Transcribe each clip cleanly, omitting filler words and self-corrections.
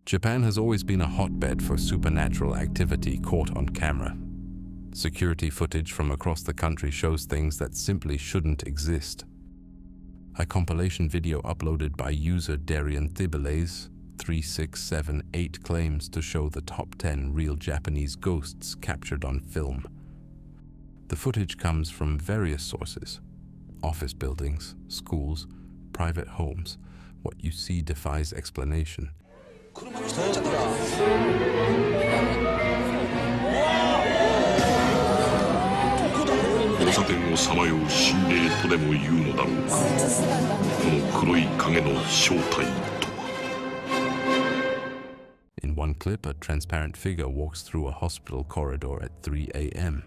Japan has always been a hotbed for supernatural activity caught on camera. Security footage from across the country shows things that simply shouldn't exist. A compilation video uploaded by user Darian Thibeles 3678 claims to show the top 10 real Japanese ghosts captured on film. The footage comes from various sources: office buildings, schools, private homes. What you see defies explanation. 交差点をさまよう心霊とでも言うのだろうか。この黒い影の正体とは。In one clip, a transparent figure walks through a hospital corridor at 3 a.m.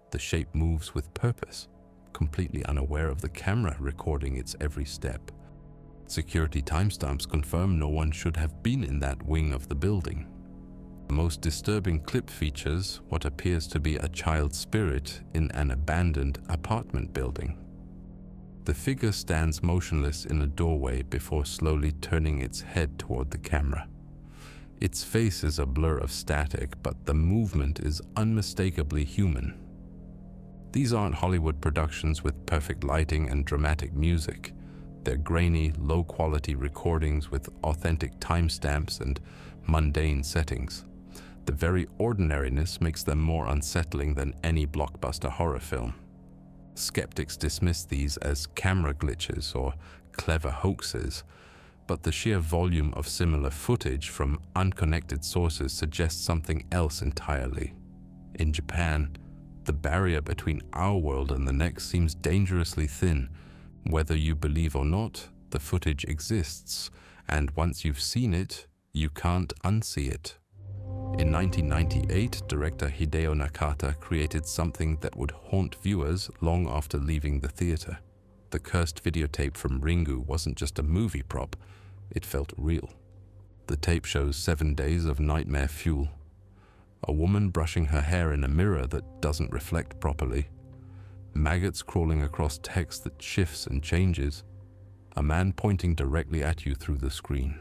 The shape moves with purpose, completely unaware of the camera recording its every step. Security timestamps confirm no one should have been in that wing of the building. The most disturbing clip features what appears to be a child spirit in an abandoned apartment building. The figure stands motionless in a doorway before slowly turning its head toward the camera. Its face is a blur of static, but the movement is unmistakably human. These aren't Hollywood productions with perfect lighting and dramatic music. They're grainy, low-quality recordings with authentic timestamps and mundane settings. The very ordinariness makes them more unsettling than any blockbuster horror film. Skeptics dismiss these as camera glitches or clever hoaxes, but the sheer volume of similar footage from unconnected sources suggests something else entirely. In Japan, the barrier between our world and the next seems dangerously thin. Whether you believe or not, the footage exists, and once you've seen it, you can't unsee it. In 1998, director Hideo Nakata created something that would haunt viewers long after leaving the theater. The cursed videotape from Ringu wasn't just a movie prop, it felt real. The tape shows 7 days of nightmare fuel. A woman brushing her hair in a mirror that doesn't reflect properly. Maggots crawling across text that shifts and changes. A man pointing directly at you through the screen.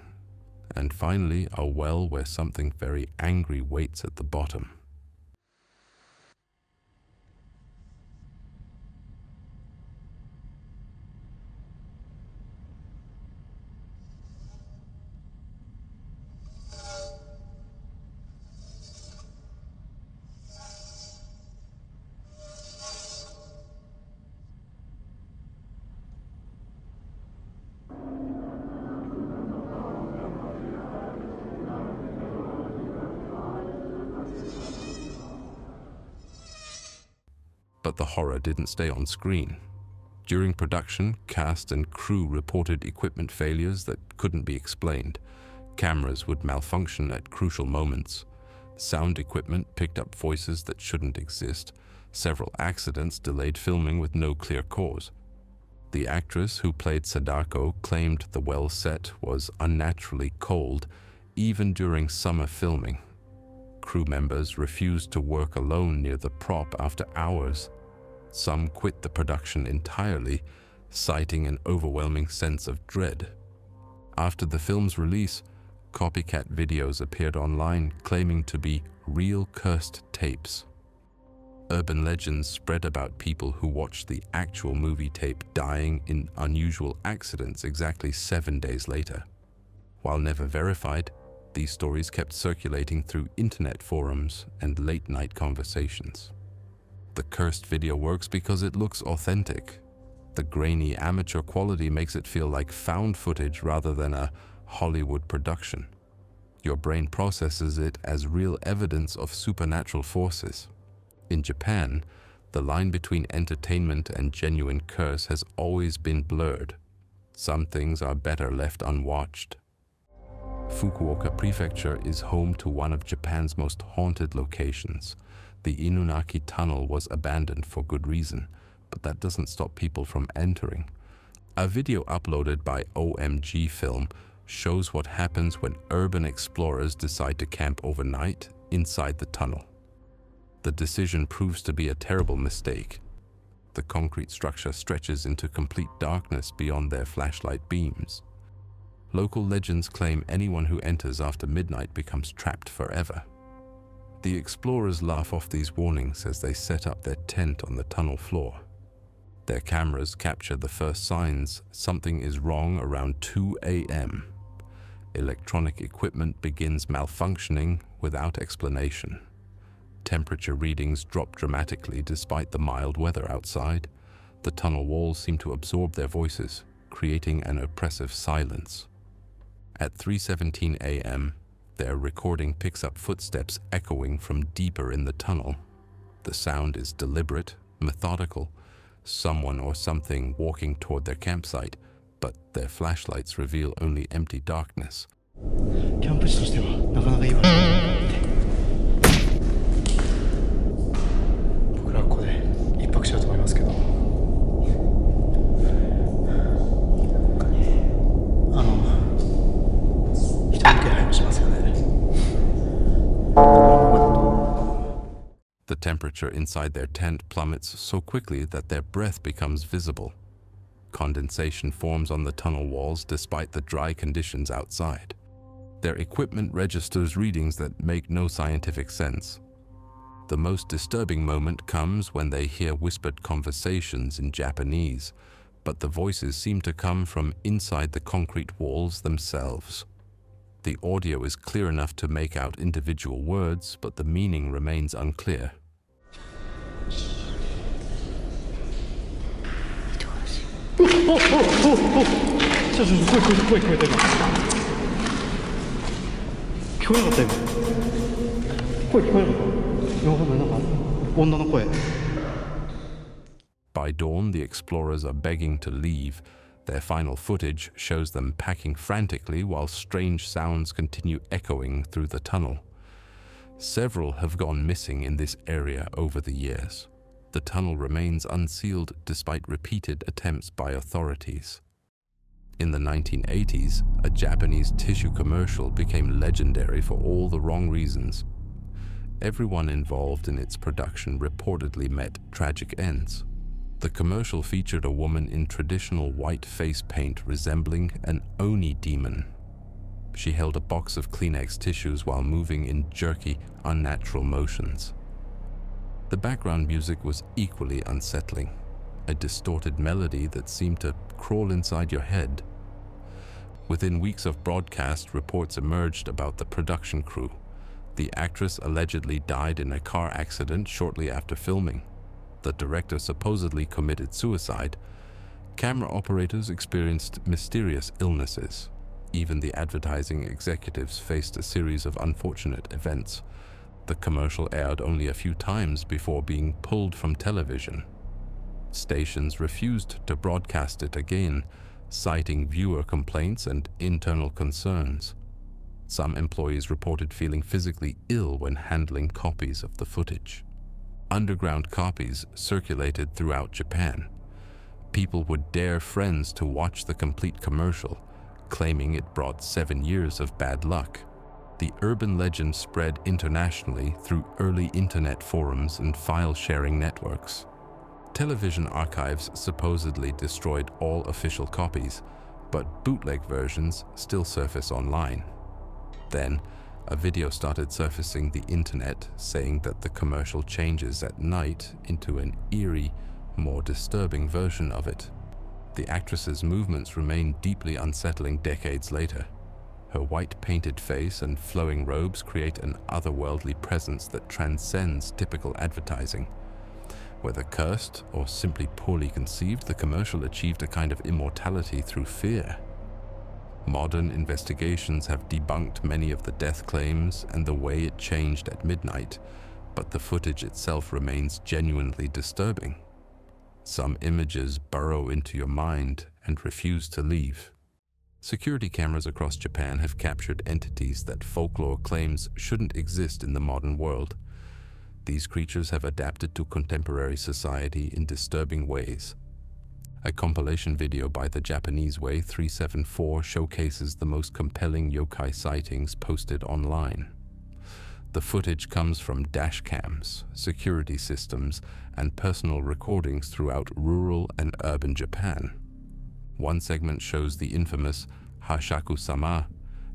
And finally, a well where something very angry waits at the bottom. But the horror didn't stay on screen. During production, cast and crew reported equipment failures that couldn't be explained. Cameras would malfunction at crucial moments. Sound equipment picked up voices that shouldn't exist. Several accidents delayed filming with no clear cause. The actress who played Sadako claimed the well set was unnaturally cold, even during summer filming. Crew members refused to work alone near the prop after hours. Some quit the production entirely, citing an overwhelming sense of dread. After the film's release, copycat videos appeared online claiming to be real cursed tapes. Urban legends spread about people who watched the actual movie tape dying in unusual accidents exactly 7 days later. While never verified, these stories kept circulating through internet forums and late-night conversations. The cursed video works because it looks authentic. The grainy amateur quality makes it feel like found footage rather than a Hollywood production. Your brain processes it as real evidence of supernatural forces. In Japan, the line between entertainment and genuine curse has always been blurred. Some things are better left unwatched. Fukuoka Prefecture is home to one of Japan's most haunted locations. The Inunaki Tunnel was abandoned for good reason, but that doesn't stop people from entering. A video uploaded by OMG Film shows what happens when urban explorers decide to camp overnight inside the tunnel. The decision proves to be a terrible mistake. The concrete structure stretches into complete darkness beyond their flashlight beams. Local legends claim anyone who enters after midnight becomes trapped forever. The explorers laugh off these warnings as they set up their tent on the tunnel floor. Their cameras capture the first signs something is wrong around 2 a.m. Electronic equipment begins malfunctioning without explanation. Temperature readings drop dramatically despite the mild weather outside. The tunnel walls seem to absorb their voices, creating an oppressive silence. At 3:17 a.m., their recording picks up footsteps echoing from deeper in the tunnel. The sound is deliberate, methodical, someone or something walking toward their campsite, but their flashlights reveal only empty darkness. キャンプ地としてはなかなかいい場所だと思って僕らはここで一泊しようと思いますけど人の気配もしますよね The temperature inside their tent plummets so quickly that their breath becomes visible. Condensation forms on the tunnel walls despite the dry conditions outside. Their equipment registers readings that make no scientific sense. The most disturbing moment comes when they hear whispered conversations in Japanese, but the voices seem to come from inside the concrete walls themselves. The audio is clear enough to make out individual words, but the meaning remains unclear. 聞こえなかった今声聞こえなかったなんか女の声 By dawn, the explorers are begging to leave. Their final footage shows them packing frantically while strange sounds continue echoing through the tunnel. Several have gone missing in this area over the years. The tunnel remains unsealed despite repeated attempts by authorities. In the 1980s, a Japanese tissue commercial became legendary for all the wrong reasons. Everyone involved in its production reportedly met tragic ends. The commercial featured a woman in traditional white face paint resembling an Oni demon. She held a box of Kleenex tissues while moving in jerky, unnatural motions. The background music was equally unsettling, a distorted melody that seemed to crawl inside your head. Within weeks of broadcast, reports emerged about the production crew. The actress allegedly died in a car accident shortly after filming. The director supposedly committed suicide. Camera operators experienced mysterious illnesses. Even the advertising executives faced a series of unfortunate events. The commercial aired only a few times before being pulled from television. Stations refused to broadcast it again, citing viewer complaints and internal concerns. Some employees reported feeling physically ill when handling copies of the footage. Underground copies circulated throughout Japan. People would dare friends to watch the complete commercial, claiming it brought 7 years of bad luck. The urban legend spread internationally through early internet forums and file-sharing networks. Television archives supposedly destroyed all official copies, but bootleg versions still surface online. Then, a video started surfacing the internet saying that the commercial changes at night into an eerie, more disturbing version of it. The actress's movements remain deeply unsettling decades later. Her white painted face and flowing robes create an otherworldly presence that transcends typical advertising. Whether cursed or simply poorly conceived, the commercial achieved a kind of immortality through fear. Modern investigations have debunked many of the death claims and the way it changed at midnight, but the footage itself remains genuinely disturbing. Some images burrow into your mind and refuse to leave. Security cameras across Japan have captured entities that folklore claims shouldn't exist in the modern world. These creatures have adapted to contemporary society in disturbing ways. A compilation video by the Japanese Way 374 showcases the most compelling yokai sightings posted online. The footage comes from dash cams, security systems, and personal recordings throughout rural and urban Japan. One segment shows the infamous Hashaku-sama,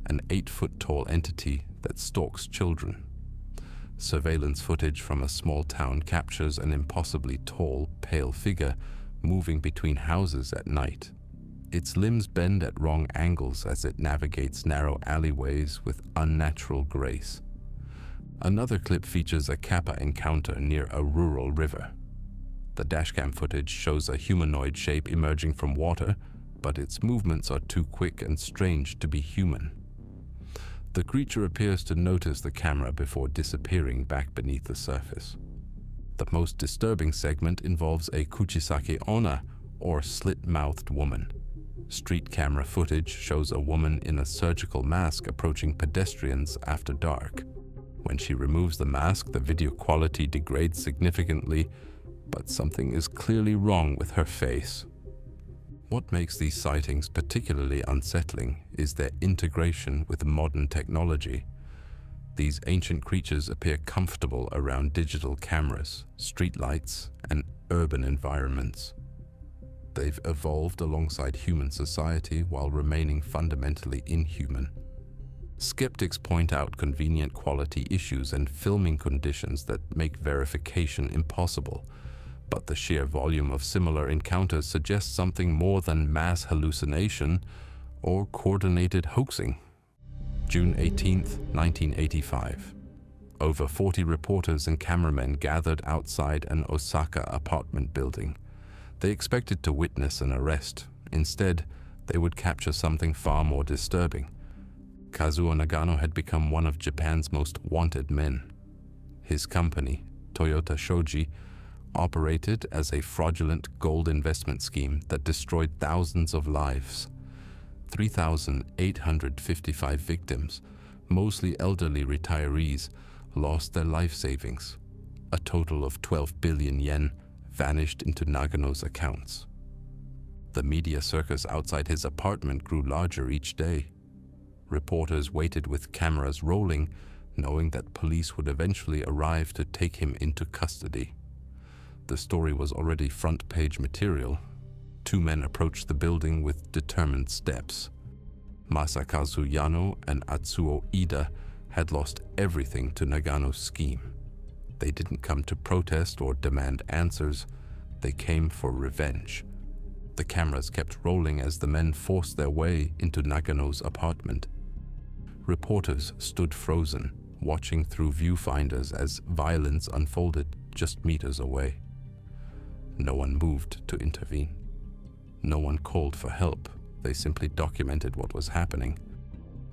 an 8-foot-tall entity that stalks children. Surveillance footage from a small town captures an impossibly tall, pale figure moving between houses at night. Its limbs bend at wrong angles as it navigates narrow alleyways with unnatural grace. Another clip features a kappa encounter near a rural river. The dashcam footage shows a humanoid shape emerging from water, but its movements are too quick and strange to be human. The creature appears to notice the camera before disappearing back beneath the surface. The most disturbing segment involves a kuchisake onna, or slit-mouthed woman. Street camera footage shows a woman in a surgical mask approaching pedestrians after dark. When she removes the mask, the video quality degrades significantly, but something is clearly wrong with her face. What makes these sightings particularly unsettling is their integration with modern technology. These ancient creatures appear comfortable around digital cameras, streetlights, and urban environments. They've evolved alongside human society while remaining fundamentally inhuman. Skeptics point out convenient quality issues and filming conditions that make verification impossible, but the sheer volume of similar encounters suggests something more than mass hallucination or coordinated hoaxing. June 18, 1985. Over 40 reporters and cameramen gathered outside an Osaka apartment building. They expected to witness an arrest. Instead, they would capture something far more disturbing. Kazuo Nagano had become one of Japan's most wanted men. His company, Toyota Shoji, operated as a fraudulent gold investment scheme that destroyed thousands of lives. 3,855 victims, mostly elderly retirees, lost their life savings. A total of 12 billion yen vanished into Nagano's accounts. The media circus outside his apartment grew larger each day. Reporters waited with cameras rolling, knowing that police would eventually arrive to take him into custody. The story was already front-page material. 2 men approached the building with determined steps. Masakazu Yano and Atsuo Ida had lost everything to Nagano's scheme. They didn't come to protest or demand answers. They came for revenge. The cameras kept rolling as the men forced their way into Nagano's apartment. Reporters stood frozen, watching through viewfinders as violence unfolded just meters away. No one moved to intervene. No one called for help. They simply documented what was happening.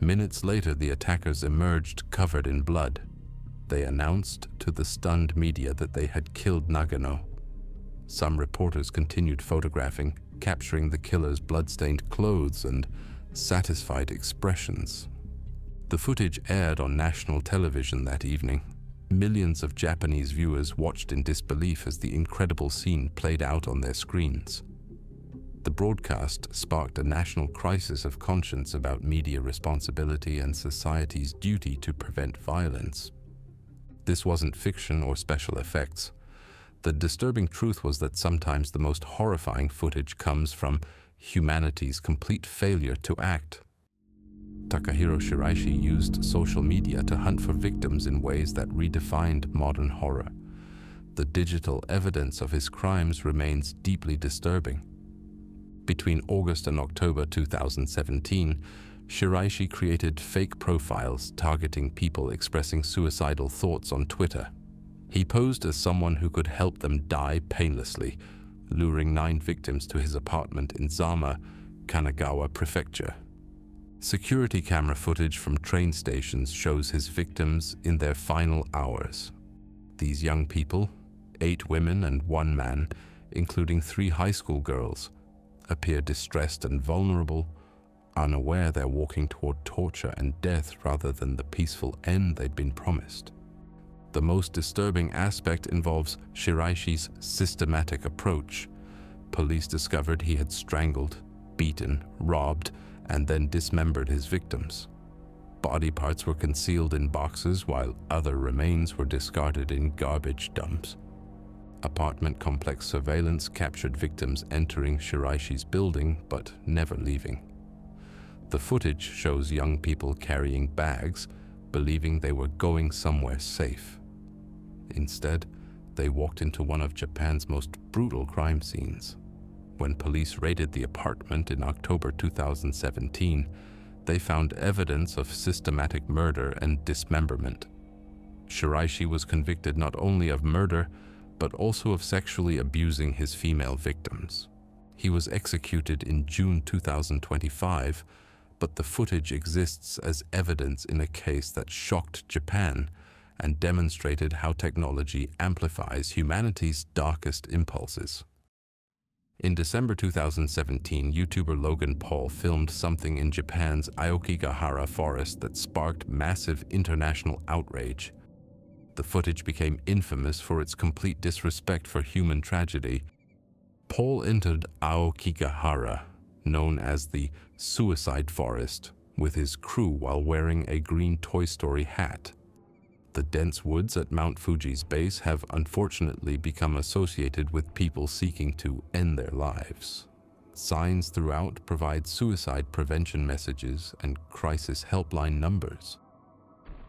Minutes later, the attackers emerged covered in blood. They announced to the stunned media that they had killed Nagano. Some reporters continued photographing, capturing the killer's blood-stained clothes and satisfied expressions. The footage aired on national television that evening. Millions of Japanese viewers watched in disbelief as the incredible scene played out on their screens. The broadcast sparked a national crisis of conscience about media responsibility and society's duty to prevent violence. This wasn't fiction or special effects. The disturbing truth was that sometimes the most horrifying footage comes from humanity's complete failure to act. Takahiro Shiraishi used social media to hunt for victims in ways that redefined modern horror. The digital evidence of his crimes remains deeply disturbing. Between August and October 2017, Shiraishi created fake profiles targeting people expressing suicidal thoughts on Twitter. He posed as someone who could help them die painlessly, luring 9 victims to his apartment in Zama, Kanagawa Prefecture. Security camera footage from train stations shows his victims in their final hours. These young people, 8 women and 1 man, including 3 high school girls, appear distressed and vulnerable, unaware they're walking toward torture and death rather than the peaceful end they'd been promised. The most disturbing aspect involves Shiraishi's systematic approach. Police discovered he had strangled, beaten, robbed, and then dismembered his victims. Body parts were concealed in boxes while other remains were discarded in garbage dumps. Apartment complex surveillance captured victims entering Shiraishi's building but never leaving. The footage shows young people carrying bags, believing they were going somewhere safe. Instead, they walked into one of Japan's most brutal crime scenes. When police raided the apartment in October 2017, they found evidence of systematic murder and dismemberment. Shiraishi was convicted not only of murder, but also of sexually abusing his female victims. He was executed in June 2025, but the footage exists as evidence in a case that shocked Japan and demonstrated how technology amplifies humanity's darkest impulses. In December 2017, YouTuber Logan Paul filmed something in Japan's Aokigahara forest that sparked massive international outrage. The footage became infamous for its complete disrespect for human tragedy. Paul entered Aokigahara, known as the Suicide Forest, with his crew while wearing a green Toy Story hat. The dense woods at Mount Fuji's base have unfortunately become associated with people seeking to end their lives. Signs throughout provide suicide prevention messages and crisis helpline numbers.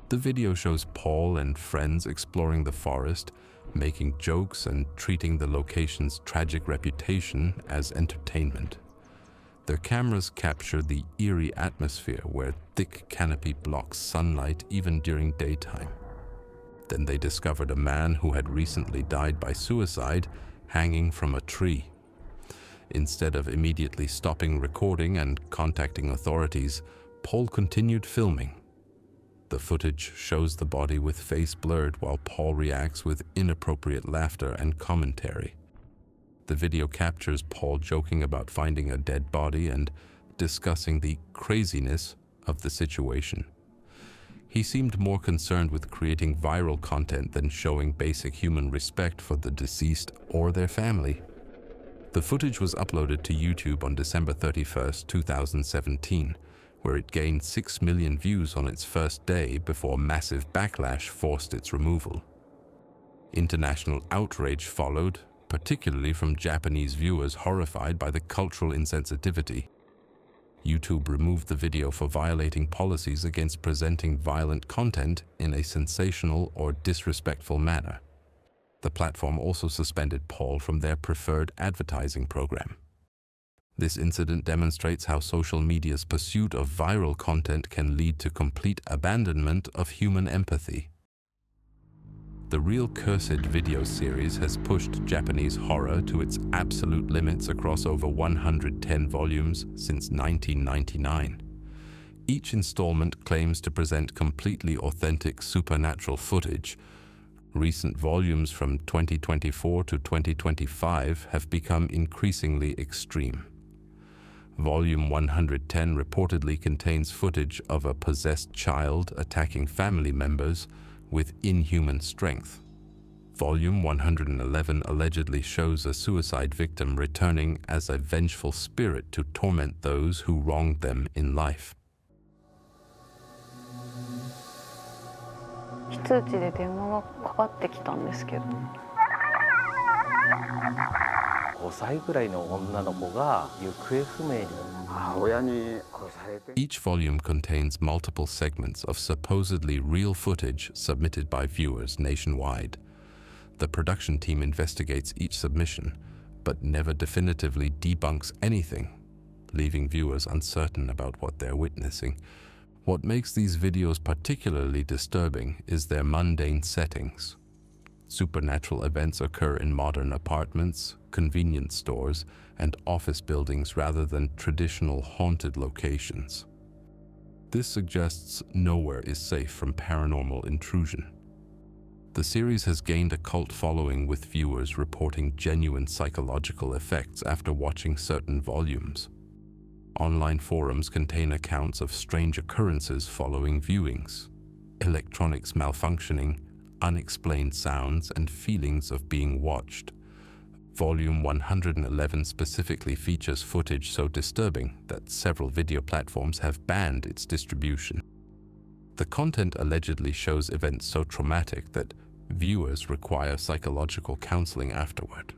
The video shows Paul and friends exploring the forest, making jokes and treating the location's tragic reputation as entertainment. Their cameras capture the eerie atmosphere where thick canopy blocks sunlight even during daytime. Then they discovered a man who had recently died by suicide hanging from a tree. Instead of immediately stopping recording and contacting authorities, Paul continued filming. The footage shows the body with face blurred while Paul reacts with inappropriate laughter and commentary. The video captures Paul joking about finding a dead body and discussing the craziness of the situation. He seemed more concerned with creating viral content than showing basic human respect for the deceased or their family. The footage was uploaded to YouTube on December 31, 2017, where it gained 6 million views on its first day before massive backlash forced its removal. International outrage followed, particularly from Japanese viewers horrified by the cultural insensitivity. YouTube removed the video for violating policies against presenting violent content in a sensational or disrespectful manner. The platform also suspended Paul from their preferred advertising program. This incident demonstrates how social media's pursuit of viral content can lead to complete abandonment of human empathy. The Real Cursed video series has pushed Japanese horror to its absolute limits across over 110 volumes since 1999. Each installment claims to present completely authentic supernatural footage. Recent volumes from 2024 to 2025 have become increasingly extreme. Volume 110 reportedly contains footage of a possessed child attacking family members with inhuman strength. Volume 111 allegedly shows a suicide victim returning as a vengeful spirit to torment those who wronged them in life. 非通知で電話がかかってきたんですけど。5歳ぐらいの女の子が行方不明に。親に殺されて。 Each volume contains multiple segments of supposedly real footage submitted by viewers nationwide. The production team investigates each submission, but never definitively debunks anything, leaving viewers uncertain about what they're witnessing. What makes these videos particularly disturbing is their mundane settings. Supernatural events occur in modern apartments, convenience stores, and office buildings rather than traditional haunted locations. This suggests nowhere is safe from paranormal intrusion. The series has gained a cult following, with viewers reporting genuine psychological effects after watching certain volumes. Online forums contain accounts of strange occurrences following viewings, electronics malfunctioning, unexplained sounds, and feelings of being watched. Volume 111 specifically features footage so disturbing that several video platforms have banned its distribution. The content allegedly shows events so traumatic that viewers require psychological counseling afterward.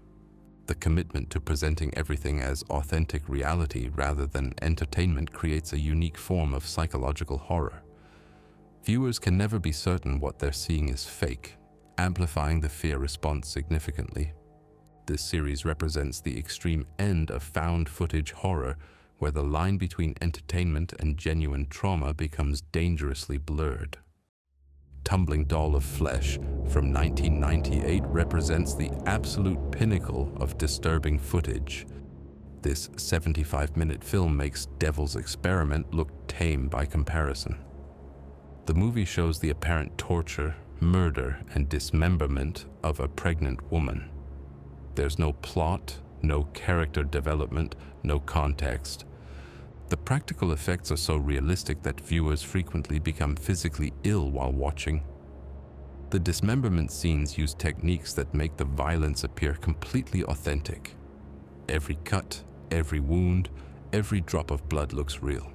The commitment to presenting everything as authentic reality rather than entertainment creates a unique form of psychological horror. Viewers can never be certain what they're seeing is fake, amplifying the fear response significantly. This series represents the extreme end of found footage horror, where the line between entertainment and genuine trauma becomes dangerously blurred. Tumbling Doll of Flesh from 1998 represents the absolute pinnacle of disturbing footage. This 75-minute film makes Devil's Experiment look tame by comparison. The movie shows the apparent torture, murder, and dismemberment of a pregnant woman. There's no plot, no character development, no context. The practical effects are so realistic that viewers frequently become physically ill while watching. The dismemberment scenes use techniques that make the violence appear completely authentic. Every cut, every wound, every drop of blood looks real.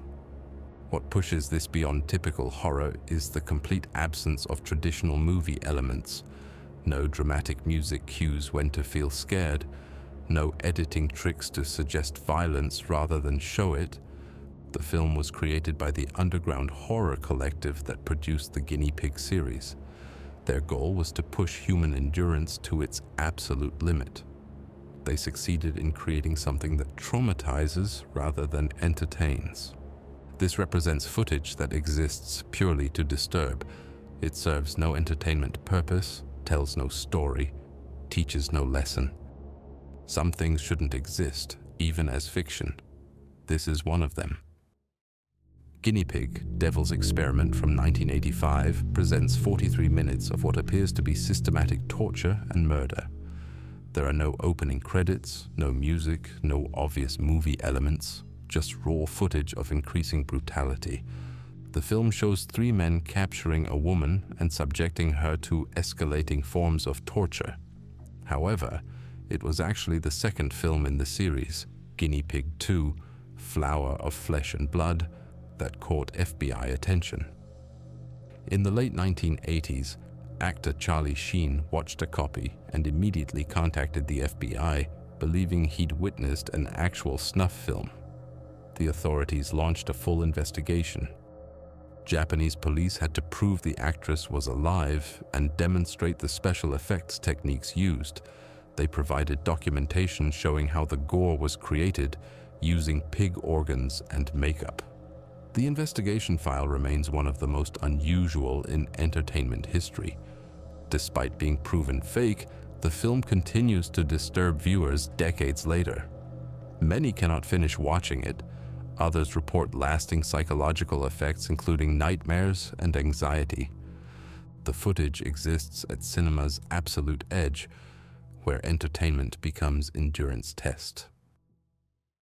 What pushes this beyond typical horror is the complete absence of traditional movie elements. No dramatic music cues when to feel scared, no editing tricks to suggest violence rather than show it. The film was created by the underground horror collective that produced the Guinea Pig series. Their goal was to push human endurance to its absolute limit. They succeeded in creating something that traumatizes rather than entertains. This represents footage that exists purely to disturb. It serves no entertainment purpose, tells no story, teaches no lesson. Some things shouldn't exist, even as fiction. This is one of them. Guinea Pig, Devil's Experiment from 1985 presents 43 minutes of what appears to be systematic torture and murder. There are no opening credits, no music, no obvious movie elements, just raw footage of increasing brutality. The film shows three men capturing a woman and subjecting her to escalating forms of torture. However, it was actually the second film in the series, Guinea Pig 2, Flower of Flesh and Blood, that caught FBI attention. In the late 1980s, actor Charlie Sheen watched a copy and immediately contacted the FBI, believing he'd witnessed an actual snuff film. The authorities launched a full investigation. Japanese police had to prove the actress was alive and demonstrate the special effects techniques used. They provided documentation showing how the gore was created using pig organs and makeup. The investigation file remains one of the most unusual in entertainment history. Despite being proven fake, the film continues to disturb viewers decades later. Many cannot finish watching it. Others report lasting psychological effects, including nightmares and anxiety. The footage exists at cinema's absolute edge, where entertainment becomes endurance test.